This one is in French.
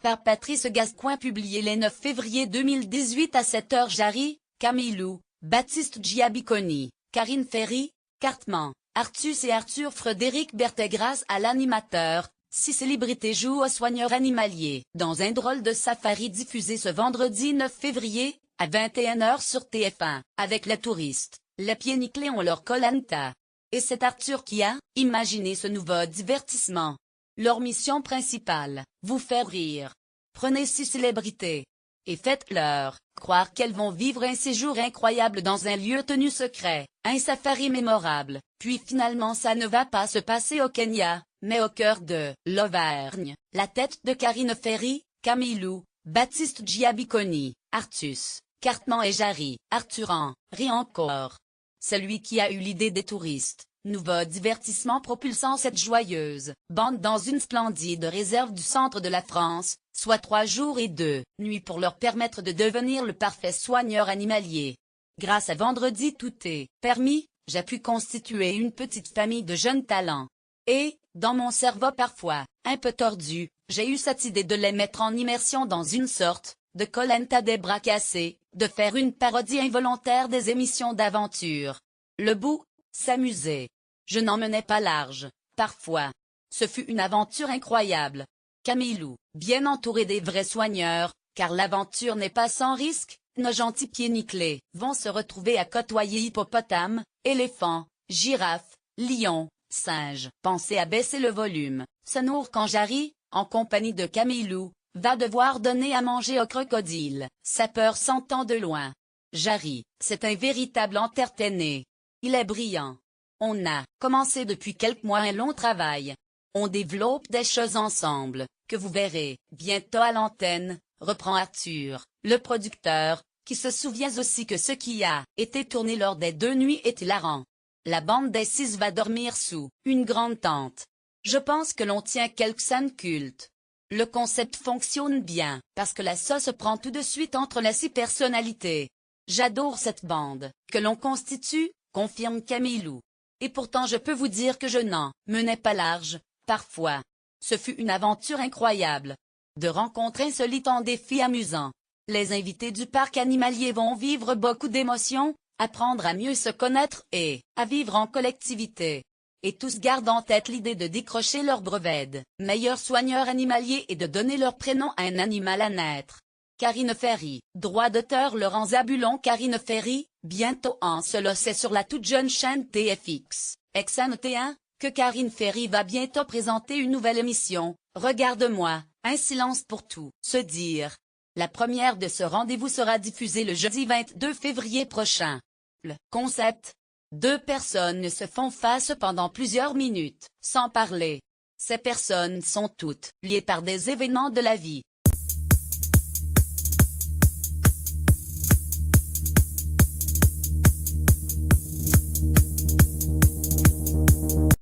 par Patrice Gascoigne publié le 9 février 2018 à 7h. Jarry, Camillou, Baptiste Giabiconi, Karine Ferry, Cartman, Artus et Arthur Frédéric Berthet. Grâce à l'animateur, 6 célébrités jouent aux soigneurs animaliers dans un drôle de safari diffusé ce vendredi 9 février, à 21h sur TF1, avec les touristes. Les pieds nickelés ont leur Koh-Lanta. Et c'est Arthur qui a imaginé ce nouveau divertissement. Leur mission principale, vous faire rire. Prenez 6 célébrités et faites-leur croire qu'elles vont vivre un séjour incroyable dans un lieu tenu secret, un safari mémorable, puis finalement ça ne va pas se passer au Kenya, mais au cœur de l'Auvergne. La tête de Karine Ferry, Camillou, Baptiste Giabiconi, Artus, Cartman et Jarry. Arthur en rit encore. C'est lui qui a eu l'idée des touristes. Nouveau divertissement propulsant cette joyeuse bande dans une splendide réserve du centre de la France, soit 3 jours et 2 nuits pour leur permettre de devenir le parfait soigneur animalier. Grâce à Vendredi tout est permis, j'ai pu constituer une petite famille de jeunes talents. Et, dans mon cerveau parfois un peu tordu, j'ai eu cette idée de les mettre en immersion dans une sorte de Koh-Lanta des bras cassés, de faire une parodie involontaire des émissions d'aventure. Le bout, s'amuser. Je n'en menais pas large, parfois. Ce fut une aventure incroyable. Camillou, bien entouré des vrais soigneurs, car l'aventure n'est pas sans risque, nos gentils pieds nickelés vont se retrouver à côtoyer hippopotames, éléphants, girafes, lions, singes. Pensez à baisser le volume, sonore quand Jarry, en compagnie de Camillou, va devoir donner à manger au crocodile. Sa peur s'entend de loin. Jarry, c'est un véritable entertainé. Il est brillant. On a commencé depuis quelques mois un long travail. On développe des choses ensemble, que vous verrez bientôt à l'antenne, reprend Arthur, le producteur, qui se souvient aussi que ce qui a été tourné lors des 2 nuits est hilarant. La bande des 6 va dormir sous une grande tente. Je pense que l'on tient quelques scènes cultes. Le concept fonctionne bien, parce que la sauce prend tout de suite entre les 6 personnalités. J'adore cette bande, que l'on constitue, confirme Camillou. Et pourtant je peux vous dire que je n'en menais pas large, parfois. Ce fut une aventure incroyable. De rencontres insolites en défis amusants. Les invités du parc animalier vont vivre beaucoup d'émotions, apprendre à mieux se connaître et à vivre en collectivité. Et tous gardent en tête l'idée de décrocher leur brevet de meilleur soigneur animalier et de donner leur prénom à un animal à naître. Karine Ferry, droit d'auteur Laurent Zabulon. Karine Ferry, bientôt en solo, c'est sur la toute jeune chaîne TFX, XN1, que Karine Ferry va bientôt présenter une nouvelle émission, Regarde-moi, un silence pour tout se dire. La première de ce rendez-vous sera diffusée le jeudi 22 février prochain. Le concept: 2 personnes se font face pendant plusieurs minutes, sans parler. Ces personnes sont toutes liées par des événements de la vie.